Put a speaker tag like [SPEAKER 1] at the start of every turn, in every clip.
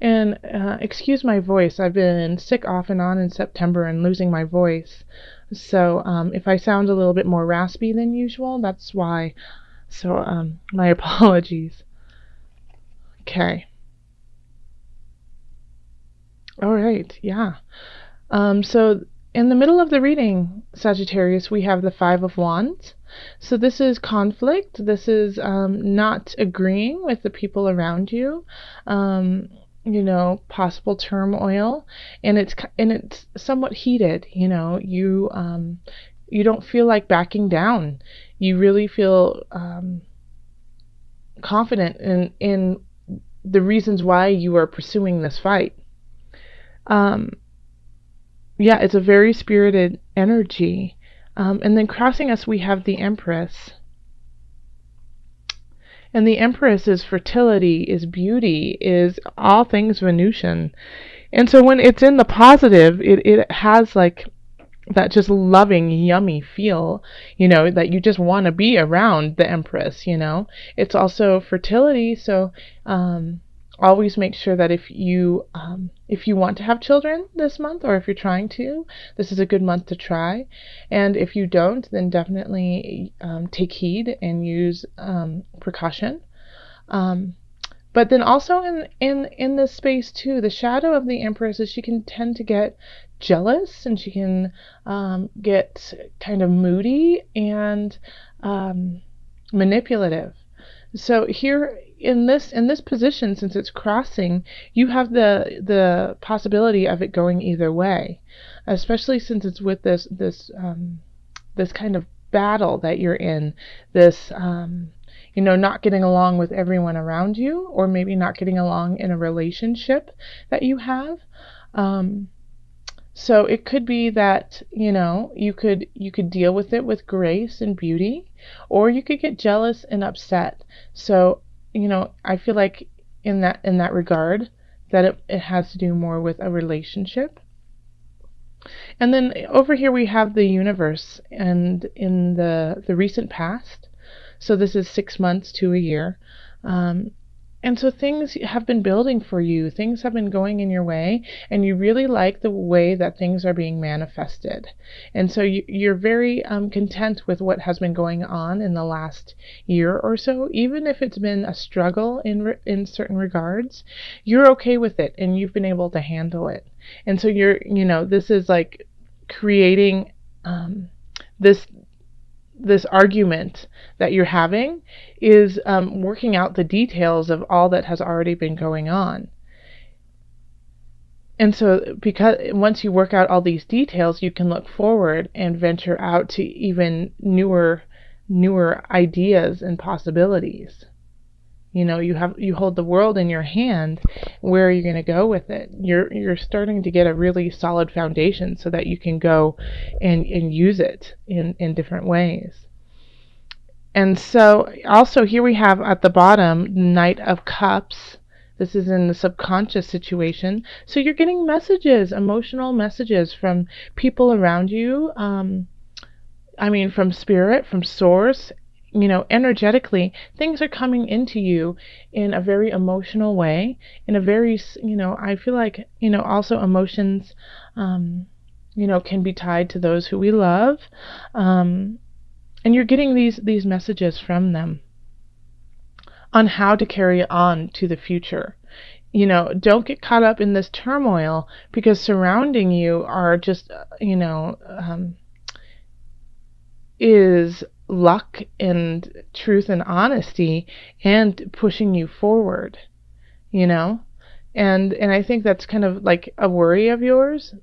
[SPEAKER 1] And excuse my voice. I've been sick off and on in September and losing my voice. So if I sound a little bit more raspy than usual, that's why. So my apologies. Okay. All right. Yeah. So in the middle of the reading, Sagittarius, we have the Five of Wands. So this is conflict. This is not agreeing with the people around you. Possible turmoil, and it's somewhat heated. You don't feel like backing down. You really feel confident in the reasons why you are pursuing this fight. Um, yeah, it's a very spirited energy. And then crossing us, we have the Empress. And the Empress is fertility, is beauty, is all things Venusian. And so when it's in the positive, it has like that just loving, yummy feel, that you just want to be around the Empress. It's also fertility, so always make sure that if you want to have children this month, or if you're trying to, this is a good month to try. And if you don't, then definitely take heed and use precaution. But then also in this space too, the shadow of the Empress is she can tend to get jealous, and she can get kind of moody and manipulative. So here in this position, since it's crossing, you have the possibility of it going either way, especially since it's with this kind of battle that you're in, this not getting along with everyone around you, or maybe not getting along in a relationship that you have. So it could be that, you could deal with it with grace and beauty, or you could get jealous and upset. So, I feel like in that regard, that it has to do more with a relationship. And then over here we have the universe, and in the recent past. So this is 6 months to a year. And so things have been building for you. Things have been going in your way, and you really like the way that things are being manifested. And so you're very content with what has been going on in the last year or so. Even if it's been a struggle in certain regards, you're okay with it, and you've been able to handle it. And so this is like creating this argument that you're having is working out the details of all that has already been going on. And so because once you work out all these details, you can look forward and venture out to even newer ideas and possibilities. You hold the world in your hand. Where are you going to go with it? You're starting to get a really solid foundation so that you can go and use it in different ways. And so also here we have at the bottom, Knight of Cups. This is in the subconscious situation. So you're getting messages, emotional messages from people around you. From spirit, from source. Energetically, things are coming into you in a very emotional way, in a very, I feel like, also emotions, can be tied to those who we love. And you're getting these messages from them on how to carry on to the future. Don't get caught up in this turmoil, because surrounding you are just, is luck and truth and honesty, and pushing you forward, and I think that's kind of like a worry of yours,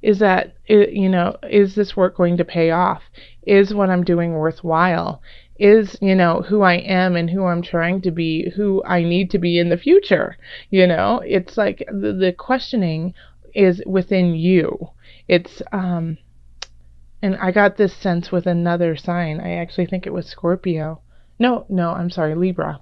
[SPEAKER 1] is that is this work going to pay off? Is what I'm doing worthwhile? Is who I am and who I'm trying to be, who I need to be in the future? It's like the questioning is within you. It's and I got this sense with another sign. I actually think it was Scorpio. No, I'm sorry, Libra.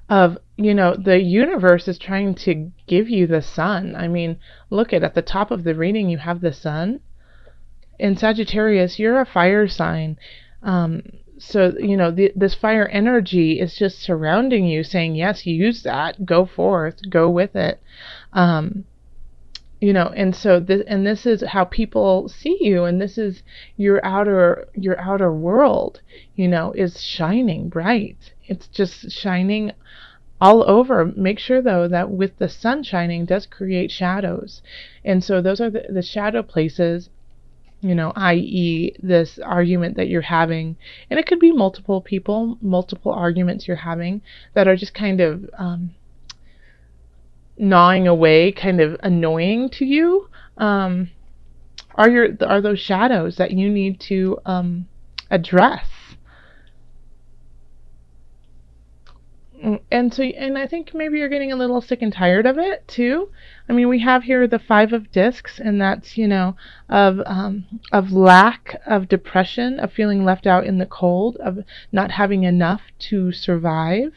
[SPEAKER 1] Of, the universe is trying to give you the sun. I mean, look at the top of the reading, you have the sun. In Sagittarius, you're a fire sign. So, this fire energy is just surrounding you, saying, yes, use that, go forth, go with it. And so this is how people see you, and this is your outer world, is shining bright. It's just shining all over. Make sure though that with the sun shining does create shadows. And so those are the shadow places, i.e. this argument that you're having. And it could be multiple people, multiple arguments you're having that are just kind of gnawing away, kind of annoying to you, are those shadows that you need to address. And I think maybe you're getting a little sick and tired of it too. I mean, we have here the 5 of discs, and that's of lack, of depression, of feeling left out in the cold, of not having enough to survive.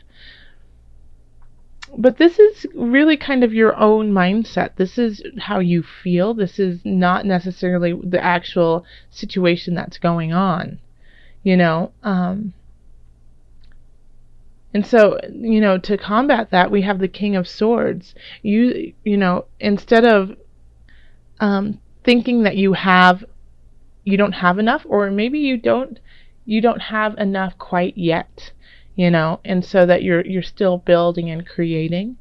[SPEAKER 1] But this is really kind of your own mindset. This is how you feel. This is not necessarily the actual situation that's going on, And so, to combat that, we have the King of Swords. Instead of thinking that you don't have enough, or maybe you don't have enough quite yet, and so that you're still building and creating.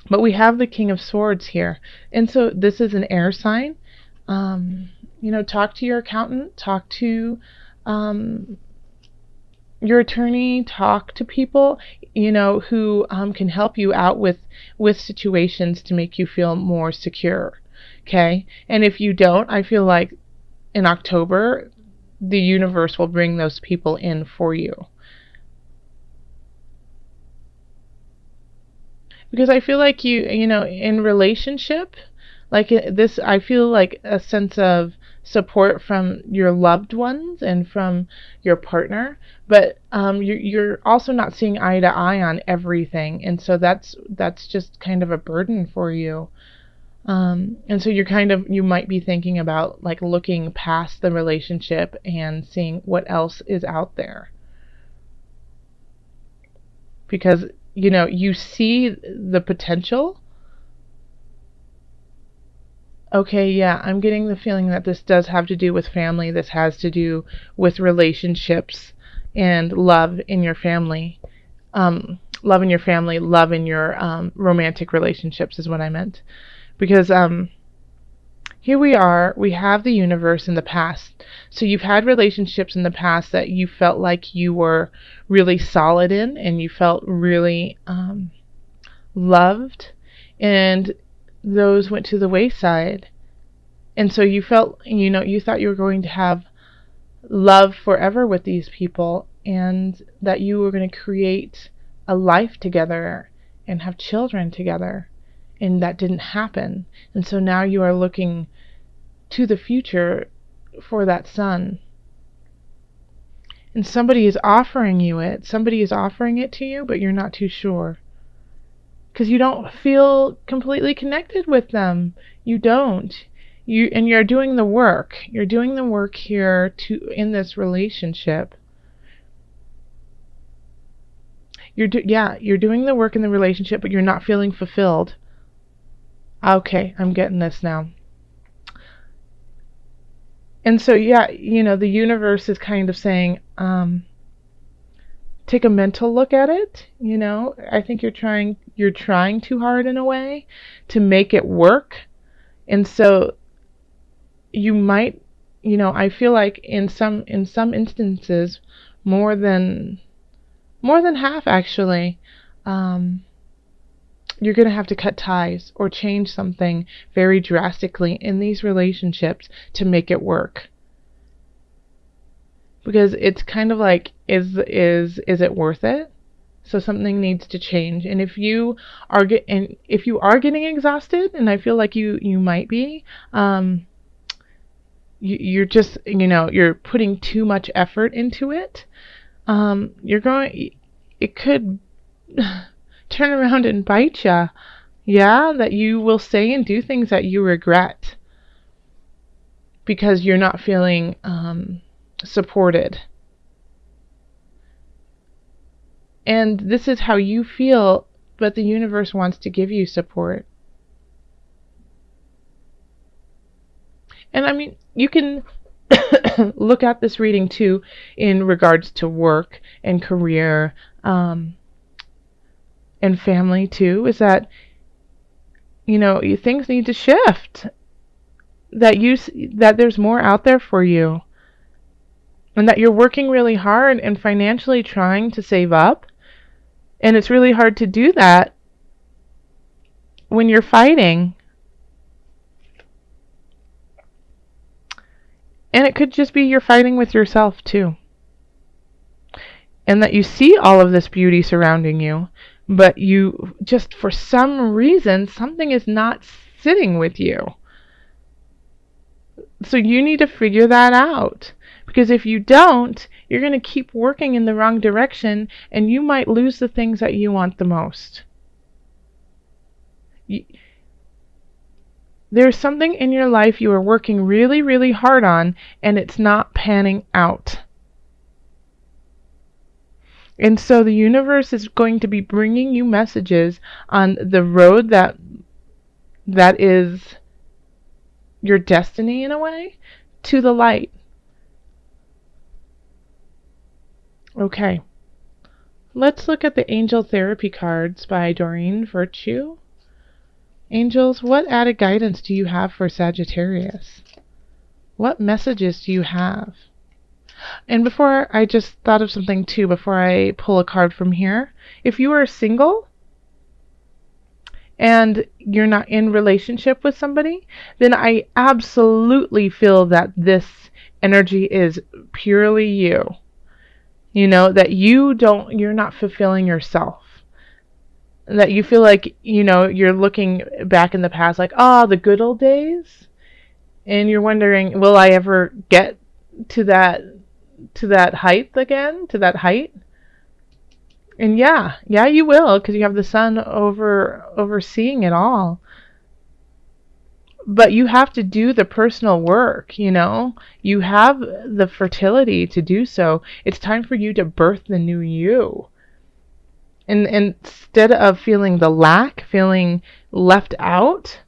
[SPEAKER 1] But we have the King of Swords here, and so this is an air sign. Talk to your accountant, talk to your attorney, talk to people, who can help you out with situations to make you feel more secure. Okay? And if you don't, I feel like in October, the universe will bring those people in for you. Because I feel like in relationship, like this, I feel like a sense of support from your loved ones and from your partner, but you're also not seeing eye to eye on everything, and so that's just kind of a burden for you. And so you might be thinking about like looking past the relationship and seeing what else is out there, because you see the potential. Okay, yeah, I'm getting the feeling that this does have to do with family. This has to do with relationships and love in your family. Love in your family, love in your romantic relationships is what I meant. Because here we have the universe in the past. So you've had relationships in the past that you felt like you were really solid in, and you felt really loved, and those went to the wayside. And so you felt, you thought you were going to have love forever with these people, and that you were going to create a life together and have children together, and that didn't happen. And so now you are looking to the future for that son. And somebody is offering it to you, but you're not too sure. Because you don't feel completely connected with them. You don't. You're doing the work. You're doing the work here in this relationship. You're doing the work in the relationship, but you're not feeling fulfilled. Okay, I'm getting this now. And so, the universe is kind of saying, take a mental look at it. I think you're trying too hard in a way to make it work. And so you might, I feel like in some instances, more than half actually, you're going to have to cut ties or change something very drastically in these relationships to make it work. Because it's kind of like, is it worth it? So something needs to change. And if you are getting exhausted, and I feel like you might be, you're just, you're putting too much effort into it. It could turn around and bite you. Yeah, that you will say and do things that you regret because you're not feeling supported. And this is how you feel, but the universe wants to give you support. And I mean, you can look at this reading too in regards to work and career, and family too, is that, things need to shift. That there's more out there for you. And that you're working really hard and financially trying to save up. And it's really hard to do that when you're fighting. And it could just be you're fighting with yourself too. And that you see all of this beauty surrounding you, but you just, for some reason, something is not sitting with you. So you need to figure that out. Because if you don't, you're going to keep working in the wrong direction, and you might lose the things that you want the most. There's something in your life you are working really, really hard on, and it's not panning out. And so the universe is going to be bringing you messages on the road that is your destiny, in a way, to the light. Okay. Let's look at the Angel Therapy cards by Doreen Virtue. Angels, what added guidance do you have for Sagittarius? What messages do you have? And before, I just thought of something too before I pull a card from here. If you are single and you're not in relationship with somebody, then I absolutely feel that this energy is purely you. That you're not fulfilling yourself. That you feel like, you're looking back in the past like, the good old days. And you're wondering, will I ever get to that height again, to that height? And yeah, you will, because you have the sun overseeing it all. But you have to do the personal work, You have the fertility to do so. It's time for you to birth the new you. And instead of feeling the lack, feeling left out,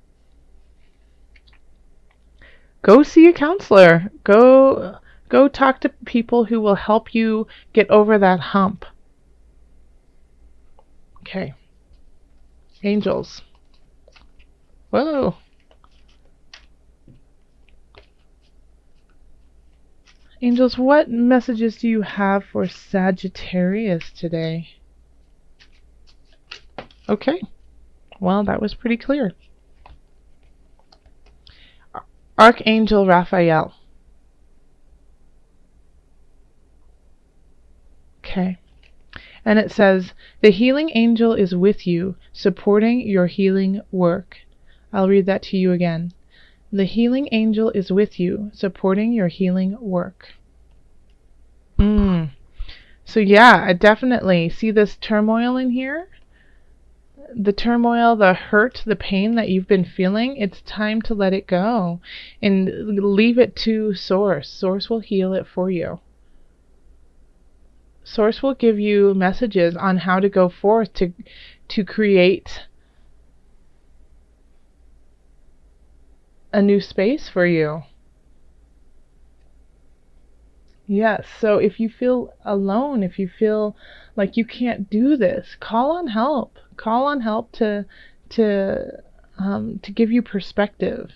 [SPEAKER 1] go see a counselor. Go talk to people who will help you get over that hump. Okay. Angels. Whoa. Angels, what messages do you have for Sagittarius today? Okay. Well, that was pretty clear. Archangel Raphael. Okay. And it says, the healing angel is with you, supporting your healing work. I'll read that to you again. The healing angel is with you, supporting your healing work. So yeah, I definitely see this turmoil in here. The turmoil, the hurt, the pain that you've been feeling, it's time to let it go and leave it to Source. Source will heal it for you. Source will give you messages on how to go forth to create a new space for you. Yes, so if you feel alone, if you feel like you can't do this, call on help. Call on help to give you perspective.